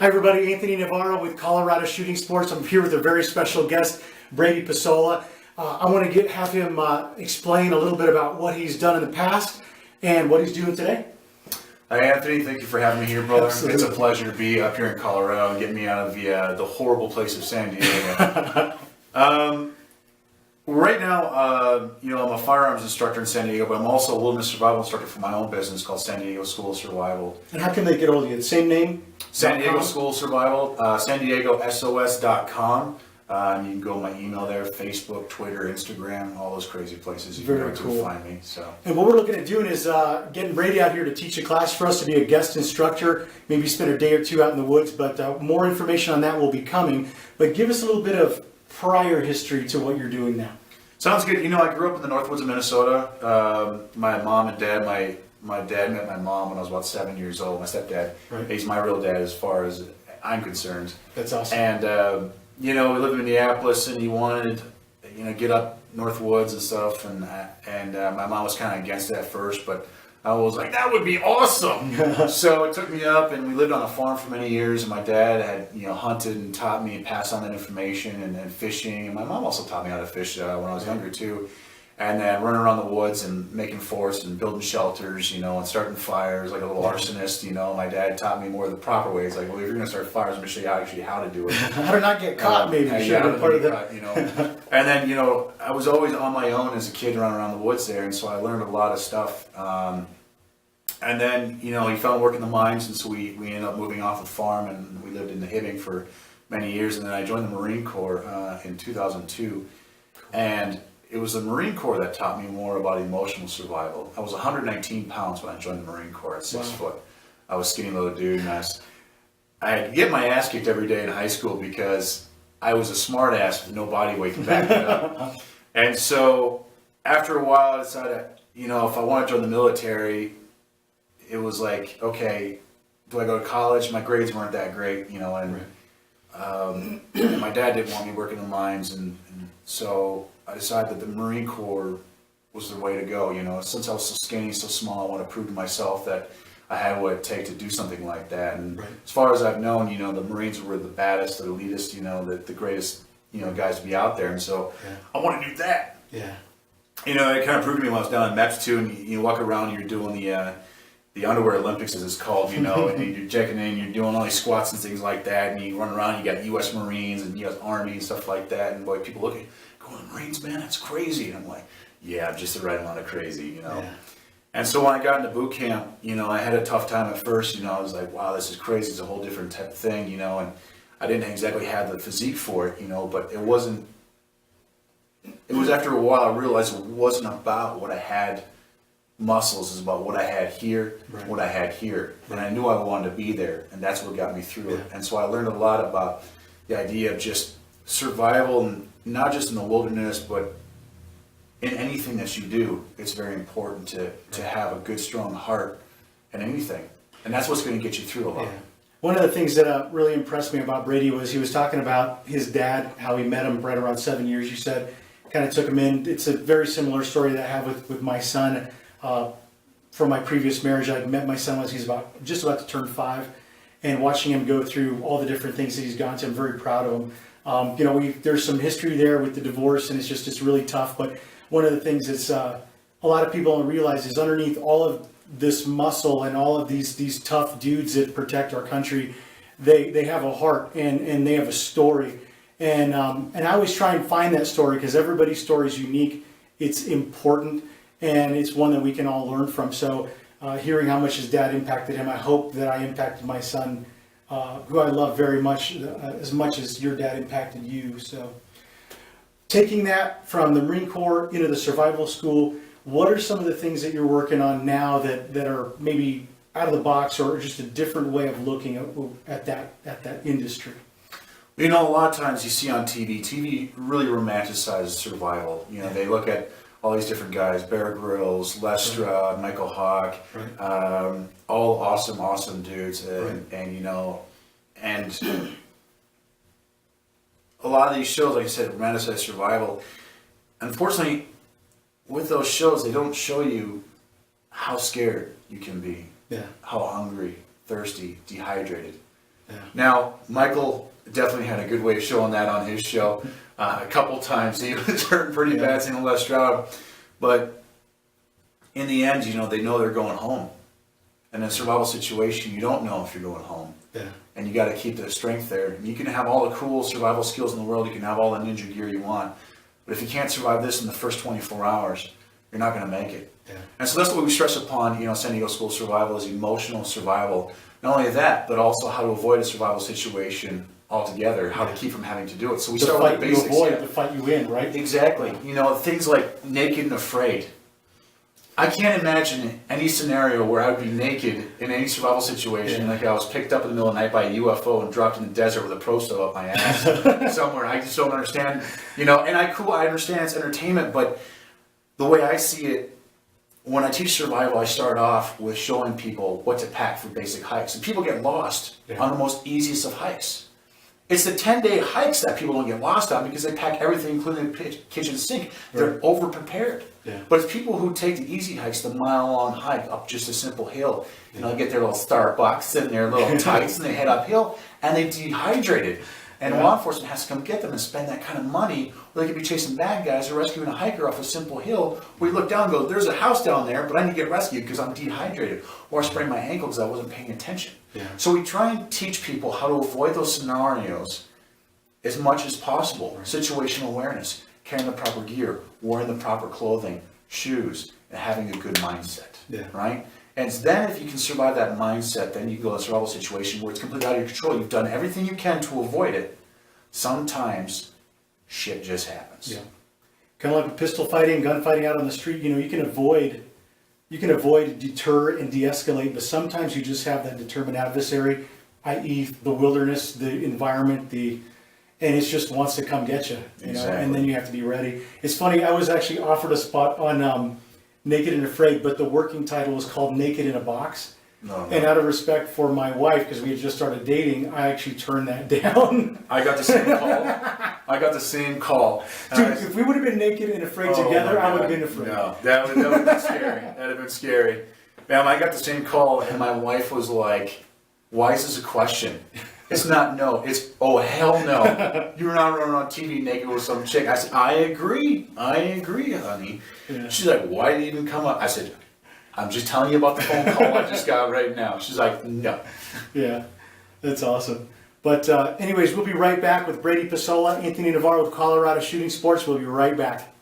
Hi everybody, Anthony Navarro with Colorado Shooting Sports. I'm here with a very special guest, Brady Pesola. I want to have him explain a little bit about what he's done in the past and what he's doing today. Hi Anthony, thank you for having me here, brother. Absolutely. It's a pleasure to be up here in Colorado and get me out of the horrible place of San Diego. Right now, I'm a firearms instructor in San Diego, but I'm also a wilderness survival instructor for my own business called San Diego School of Survival. And how can they get hold of you? The same name? San Diego School of Survival, SanDiegoSOS.com. You can go to my email there, Facebook, Twitter, Instagram, all those crazy places. You can go to find me. So. And what we're looking at doing is getting Brady out here to teach a class for us, to be a guest instructor, maybe spend a day or two out in the woods, but more information on that will be coming. But give us a little bit of prior history to what you're doing now. Sounds good. I grew up in the Northwoods of Minnesota. My mom and dad, my dad met my mom when I was about 7 years old. My stepdad. Right. He's my real dad as far as I'm concerned. That's awesome. And, we lived in Minneapolis, and he wanted, get up Northwoods and stuff. And my mom was kind of against it at first, but I was like, that would be awesome. So it took me up, and we lived on a farm for many years. And my dad had, hunted and taught me and passed on that information, and fishing. And my mom also taught me how to fish when I was younger too. And then running around the woods and making forts and building shelters, and starting fires like a little arsonist. My dad taught me more of the proper ways. Like, well, if you're going to start fires, I'm going to show you actually how to do it. How to not get caught, maybe. How to part of that. And then, I was always on my own as a kid running around the woods there, and so I learned a lot of stuff. And then, he found work in the mines, and so we ended up moving off the farm, and we lived in the Hibbing for many years. And then I joined the Marine Corps in 2002, and it was the Marine Corps that taught me more about emotional survival. I was 119 pounds when I joined the Marine Corps at 6 foot. I was a skinny little dude, and I had to get my ass kicked every day in high school because I was a smart ass with no body weight to back it up. And so after a while, I decided, if I want to join the military, it was like, okay, do I go to college? My grades weren't that great, and my dad didn't want me working in the mines, and so I decided that the Marine Corps was the way to go. Since I was so skinny, so small, I want to prove to myself that I had what it takes to do something like that. And as far as I've known, the Marines were the baddest, the elitist, the greatest, guys to be out there. And so I want to do that. Yeah. It kind of proved to me when I was down in MEPS too, and you walk around and you're doing the underwear Olympics, as it's called, and you're checking in, you're doing all these squats and things like that, and you run around, you got U.S. Marines and U.S. Army and stuff like that, and boy, people look at you, going to the Marines, man, that's crazy. And I'm like, yeah, I'm just the right amount of crazy, Yeah. And so when I got into boot camp, I had a tough time at first, I was like, wow, this is crazy, it's a whole different type of thing, and I didn't exactly have the physique for it, but it was after a while I realized it wasn't about what I had muscles, is about what I had here, what I had here. And I knew I wanted to be there, and that's what got me through it. And so I learned a lot about the idea of just survival, and not just in the wilderness, but in anything that you do. It's very important to have a good, strong heart in anything. And that's what's going to get you through a lot. Yeah. One of the things that really impressed me about Brady was he was talking about his dad, how he met him right around 7 years, you said, kind of took him in. It's a very similar story that I have with my son. From my previous marriage, I met my son when he was just about to turn 5, and watching him go through all the different things that he's gone to, I'm very proud of him. There's some history there with the divorce, and it's really tough. But one of the things that's a lot of people don't realize is underneath all of this muscle and all of these tough dudes that protect our country, they have a heart and they have a story. And I always try and find that story, because everybody's story is unique. It's important. And it's one that we can all learn from. So hearing how much his dad impacted him, I hope that I impacted my son, who I love very much as your dad impacted you. So taking that from the Marine Corps into the survival school, what are some of the things that you're working on now that are maybe out of the box, or just a different way of looking at that industry? A lot of times you see on TV really romanticizes survival. They look at all these different guys, Bear Grylls, Lestra, Michael Hawk, all awesome dudes, and a lot of these shows, like I said, romanticize survival. Unfortunately, with those shows, they don't show you how scared you can be, how hungry, thirsty, dehydrated. Yeah. Now, Michael definitely had a good way of showing that on his show. A couple times he was hurt pretty bad, seeing Les Stroud. But in the end, you know, they know they're going home. And in a survival situation, you don't know if you're going home. Yeah. And you got to keep the strength there. You can have all the cool survival skills in the world. You can have all the ninja gear you want. But if you can't survive this in the first 24 hours, you're not going to make it. Yeah. And so that's what we stress upon, you know, San Diego School of Survival is emotional survival. Not only that, but also how to avoid a survival situation altogether, how to keep from having to do it. So we The start with fight the you basics. avoid, the fight you win, right? Exactly. You know, things like naked and afraid. I can't imagine any scenario where I would be naked in any survival situation, like I was picked up in the middle of the night by a UFO and dropped in the desert with a pro stove up my ass somewhere. I just don't understand, you know, and I understand it's entertainment, but the way I see it, when I teach survival, I start off with showing people what to pack for basic hikes. And people get lost on the most easiest of hikes. It's the 10-day hikes that people don't get lost on because they pack everything, including the kitchen sink. They're over-prepared. Yeah. But it's people who take the easy hikes, the mile-long hike up just a simple hill. You know, they get their little Starbucks and their little tights and they head uphill and they dehydrated. And law enforcement has to come get them and spend that kind of money, or they could be chasing bad guys or rescuing a hiker off a simple hill where you look down and go, there's a house down there, but I need to get rescued because I'm dehydrated. Or I sprained my ankle because I wasn't paying attention. Yeah. So we try and teach people how to avoid those scenarios as much as possible. Right. Situational awareness, carrying the proper gear, wearing the proper clothing, shoes, and having a good mindset. Yeah. Right? And then if you can survive that mindset, then you can go to a survival situation where it's completely out of your control. You've done everything you can to avoid it. Sometimes shit just happens. Yeah. Kind of like pistol fighting, gunfighting out on the street, you know, you can avoid, deter, and de-escalate, but sometimes you just have that determined adversary, i.e. the wilderness, the environment, and it just wants to come get you, you know, and then you have to be ready. It's funny, I was actually offered a spot on Naked and Afraid, but the working title was called Naked in a Box. No. And out of respect for my wife, because we had just started dating, I actually turned that down. I got the same call. Dude, if we would have been naked and afraid together, I would have been afraid. No, that would have been scary. That'd have been scary. Man, I got the same call, and my wife was like, why is this a question? It's not no. It's, oh, hell no. You're not running on TV naked with some chick. I said, I agree, honey. Yeah. She's like, why did it even come up? I said, I'm just telling you about the phone call I just got right now. She's like, no. Yeah, that's awesome. But anyways, we'll be right back with Brady Pesola, Anthony Navarro with Colorado Shooting Sports. We'll be right back.